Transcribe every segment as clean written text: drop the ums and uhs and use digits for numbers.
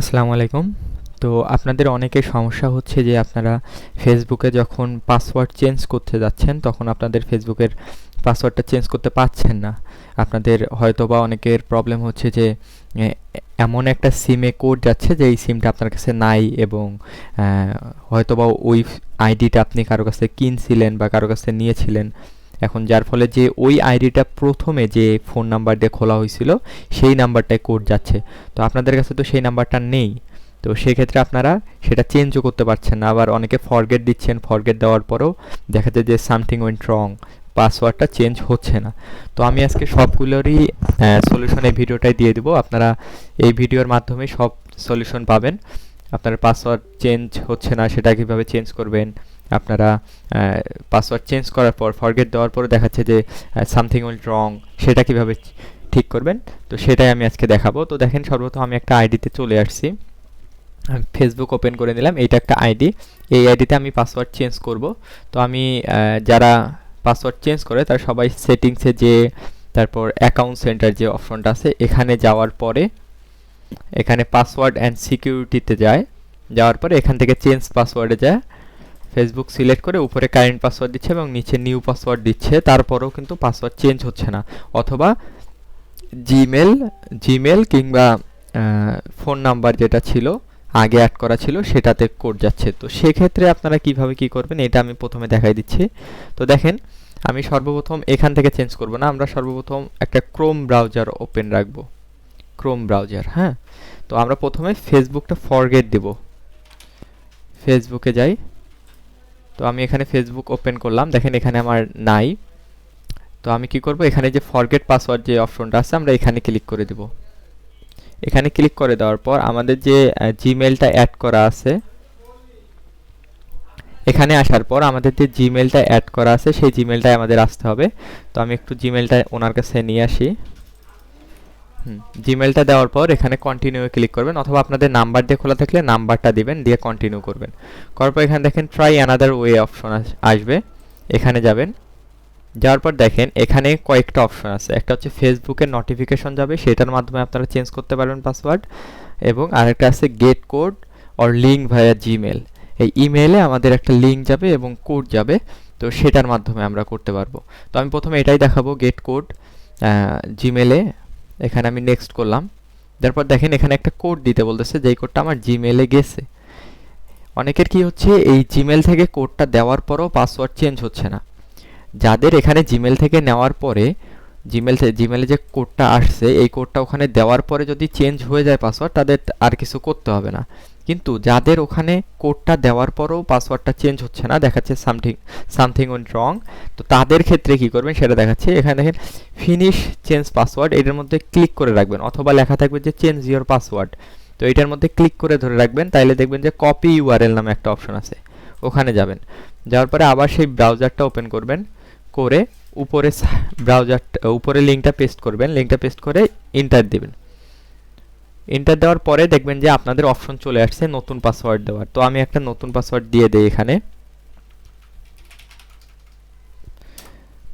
আসসালামু আলাইকুম। তো আপনাদের অনেকের সমস্যা হচ্ছে যে আপনারা ফেসবুকে যখন পাসওয়ার্ড চেঞ্জ করতে যাচ্ছেন তখন আপনাদের ফেসবুকের পাসওয়ার্ডটা চেঞ্জ করতে পারছেন না। আপনাদের হয়তোবা অনেকের প্রবলেম হচ্ছে যে এ এমন একটা সিমে কোড যাচ্ছে যে এই সিমটা আপনার কাছে নাই এবং হয়তোবা ওই আইডিটা আপনি কারো কাছ থেকে কিনছিলেন বা কারো কাছ থেকে নিয়েছিলেন। এখন যার ফলে যে ওই আইডিটা প্রথমে যে ফোন নাম্বার দিয়ে খোলা হয়েছিল সেই নাম্বারটায় কোড যাচ্ছে। তো আপনাদের কাছে তো সেই নাম্বারটা নেই। তো সেক্ষেত্রে আপনারা সেটা চেঞ্জও করতে পারছেন না। আবার অনেকে ফরগেট দিচ্ছেন, ফরগেট দেওয়ার পরেও দেখা যায় যে সামথিং ওয়েন্ট রং, পাসওয়ার্ডটা চেঞ্জ হচ্ছে না। তো আমি আজকে সবগুলোরই সলিউশন এই ভিডিওটাই দিয়ে দিব। আপনারা এই ভিডিওর মাধ্যমে সব সলিউশন পাবেন। আপনার পাসওয়ার্ড চেঞ্জ হচ্ছে না সেটা কীভাবে চেঞ্জ করবেন, আপনারা পাসওয়ার্ড চেঞ্জ করার পর ফরগেট দেওয়ার পরে দেখাচ্ছে যে সামথিং ওয়েন্ট রং, সেটা কীভাবে ঠিক করবেন, তো সেটাই আমি আজকে দেখাবো। তো দেখেন, সর্বপ্রথম আমি একটা আইডিতে চলে আসছি। আমি ফেসবুক ওপেন করে নিলাম, এইটা একটা আইডি। এই আইডিতে আমি পাসওয়ার্ড চেঞ্জ করব। তো আমি যারা পাসওয়ার্ড চেঞ্জ করে তারা সবাই সেটিংসে যে তারপর অ্যাকাউন্ট সেন্টার যে অপশনটা আছে এখানে যাওয়ার পরে এখানে পাসওয়ার্ড অ্যান্ড সিকিউরিটিতে যায়। যাওয়ার পরে এখান থেকে চেঞ্জ পাসওয়ার্ডে যায়, ফেসবুক সিলেক্ট করে উপরে কারেন্ট পাসওয়ার্ড দিচ্ছে এবং নিচে নিউ পাসওয়ার্ড দিচ্ছে, তারপরেও কিন্তু পাসওয়ার্ড চেঞ্জ হচ্ছে না। অথবা জিমেল জিমেল কিংবা ফোন নাম্বার যেটা ছিল আগে অ্যাড করা ছিল সেটাতে কোড যাচ্ছে। তো সেক্ষেত্রে আপনারা কিভাবে কি করবেন এটা আমি প্রথমে দেখাই দিচ্ছি। তো দেখেন, আমি সর্বপ্রথম এখান থেকে চেঞ্জ করব না, আমরা সর্বপ্রথম একটা ক্রোম ব্রাউজার ওপেন রাখবো। ক্রোম ব্রাউজার, হ্যাঁ। তো আমরা প্রথমে ফেসবুকটা ফরগেট দেব। ফেসবুকে যাই। তো আমি এখানে ফেসবুক ওপেন করলাম, দেখেন এখানে আমার নাই। তো আমি কি করব, এখানে যে ফরগেট পাসওয়ার্ড যে অপশনটা আছে আমরা এখানে ক্লিক করে দেব। এখানে ক্লিক করে দেওয়ার পর আমাদের যে জিমেলটা অ্যাড করা আছে, এখানে আসার পর আমাদের যে জিমেলটা অ্যাড করা আছে সেই জিমেলটাই আমাদের আসতে হবে। তো আমি একটু জিমেলটা ওনার কাছে নিয়ে আসি। জিমেলটা দেওয়ার পর এখানে কন্টিনিউ ক্লিক করবেন, অথবা আপনাদের নাম্বার দিয়ে খোলা থাকলে নাম্বারটা দিবেন, দিয়ে কন্টিনিউ করবেন। করার পর এখানে দেখেন ট্রাই অ্যানাদার ওয়ে অপশন আসবে, এখানে যাবেন। যাওয়ার পর দেখেন এখানে কয়েকটা অপশন আছে। একটা হচ্ছে ফেসবুকের নোটিফিকেশন যাবে, সেটার মাধ্যমে আপনারা চেঞ্জ করতে পারবেন পাসওয়ার্ড। এবং আরেকটা আছে gate code or link via Gmail. এই ইমেইলে আমাদের একটা লিঙ্ক যাবে এবং কোড যাবে, তো সেটার মাধ্যমে আমরা করতে পারবো। তো আমি প্রথমে এটাই দেখাবো, গেট কোড জিমেলে। এখানে আমি নেক্সট করলাম। তারপর দেখেন এখানে একটা কোড দিতে বলতেছে, যেই কোডটা আমার জিমেলে গেছে। অনেকের কি হচ্ছে, এই জিমেল থেকে কোডটা দেওয়ার পরও পাসওয়ার্ড চেঞ্জ হচ্ছে না। যাদের এখানে জিমেল থেকে নেওয়ার পরে জিমেলে যে কোডটা আসছে এই কোডটা ওখানে দেওয়ার পরে যদি চেঞ্জ হয়ে যায় পাসওয়ার্ড, তাদের আর কিছু করতে হবে না। কিন্তু যাদের ওখানে কোডটা দেওয়ার পরেও পাসওয়ার্ডটা চেঞ্জ হচ্ছে না, দেখাচ্ছে সামথিং ওয়েন্ট রং, তো তাদের ক্ষেত্রে কি করবেন সেটা দেখাচ্ছে। এখানে দেখেন ফিনিশ চেঞ্জ পাসওয়ার্ড, এটার মধ্যে ক্লিক করে রাখবেন, অথবা লেখা থাকবে যে চেঞ্জ ইওর পাসওয়ার্ড। তো এটার মধ্যে ক্লিক করে ধরে রাখবেন, তাইলে দেখবেন যে কপি ইউআরএল নামে একটা অপশন আছে, ওখানে যাবেন। যাওয়ার পরে আবার সেই ব্রাউজারটা ওপেন করবেন, করে উপরে উপরে লিঙ্কটা পেস্ট করবেন, লিঙ্কটা পেস্ট করে এন্টার দিবেন। এন্টার দেওয়ার পরে দেখবেন যে আপনাদের অপশন চলে আসছে নতুন পাসওয়ার্ড দেওয়ার। তো আমি একটা নতুন পাসওয়ার্ড দিয়ে দেই এখানে।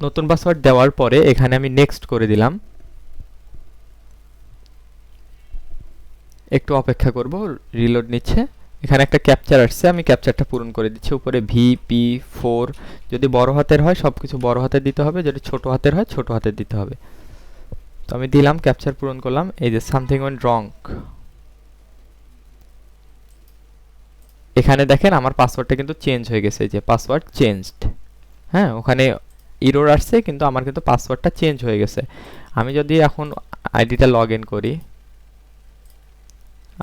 নতুন পাসওয়ার্ড দেওয়ার পরে এখানে আমি নেক্সট করে দিলাম। একটু অপেক্ষা করব, রিলোড নিচ্ছে। এখানে একটা ক্যাপচার আসছে, আমি ক্যাপচারটা পূরণ করে দিচ্ছি। উপরে VP4, যদি বড় হাতের হয় সব কিছু বড় হাতে দিতে হবে, যদি ছোট হাতের হয় ছোট হাতে দিতে হবে। তো আমি দিলাম, ক্যাপচার পূরণ করলাম। এই যে সামথিং ওয়েন্ট রং, এখানে দেখেন আমার পাসওয়ার্ডটা কিন্তু চেঞ্জ হয়ে গেছে, যে পাসওয়ার্ড চেঞ্জড। হ্যাঁ, ওখানে এরর আসছে কিন্তু আমার কিন্তু পাসওয়ার্ডটা চেঞ্জ হয়ে গেছে। আমি যদি এখন আইডিটা লগ ইন করি,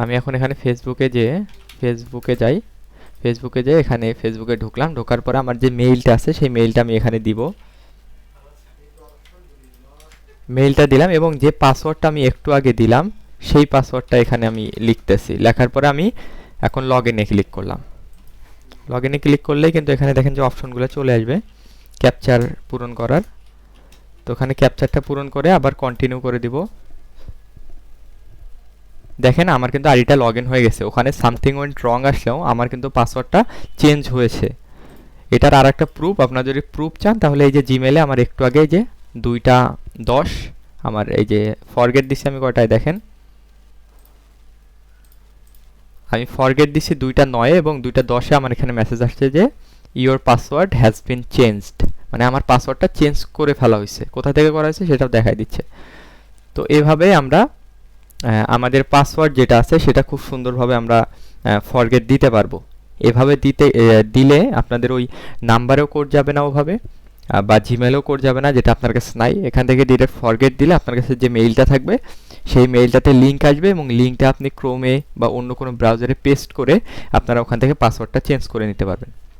আমি এখন এখানে ফেসবুকে যাই। এখানে ফেসবুকে ঢুকলাম, ঢোকার পরে আমার যে মেইলটা আছে সেই মেইলটা আমি এখানে দিব। মেইলটা দিলাম এবং যে পাসওয়ার্ডটা আমি একটু আগে দিলাম সেই পাসওয়ার্ডটা এখানে আমি লিখতেছি। লেখার পরে আমি এখন লগ ইনে ক্লিক করলাম। লগ ইনে ক্লিক করলেই কিন্তু এখানে দেখেন যে অপশনগুলো চলে আসবে ক্যাপচার পূরণ করার। তো ওখানে ক্যাপচারটা পূরণ করে আবার কন্টিনিউ করে দিব। দেখেন আমার কিন্তু আইডিটা লগ ইন হয়ে গেছে, ওখানে সামথিং ওয়েন্ট রং আসলেও আমার কিন্তু পাসওয়ার্ডটা চেঞ্জ হয়েছে। এটার আর একটা প্রুফ, আপনারা যদি প্রুফ চান তাহলে এই যে জিমেলে আমার একটু আগে যে 2:10 আমার এই যে ফরগেট দিছি আমি কয়টায়, দেখেন আমি ফরগেট দিছি 2টা 9 এবং 2টা 10-এ আমার এখানে মেসেজ আসছে যে your password has been changed, মানে আমার পাসওয়ার্ডটা চেঞ্জ করে ফেলা হয়েছে। কোথা থেকে করা হয়েছে সেটাও দেখাই দিচ্ছে। তো এভাবে আমরা আমাদের পাসওয়ার্ড যেটা আছে সেটা খুব সুন্দরভাবে আমরা ফরগেট দিতে পারবো। এভাবে দিলে আপনাদের ওই নাম্বারেও কোড যাবে না ওভাবে, বা জিমেলেও কোড যাবে না যেটা আপনার কাছে নাই। এখান থেকে ডিরেক্ট ফরগেট দিলে আপনার কাছে যে মেইলটা থাকবে সেই মেইলটাতে লিঙ্ক আসবে এবং লিঙ্কটা আপনি ক্রোমে বা অন্য কোনো ব্রাউজারে পেস্ট করে আপনারা ওখান থেকে পাসওয়ার্ডটা চেঞ্জ করে নিতে পারবেন।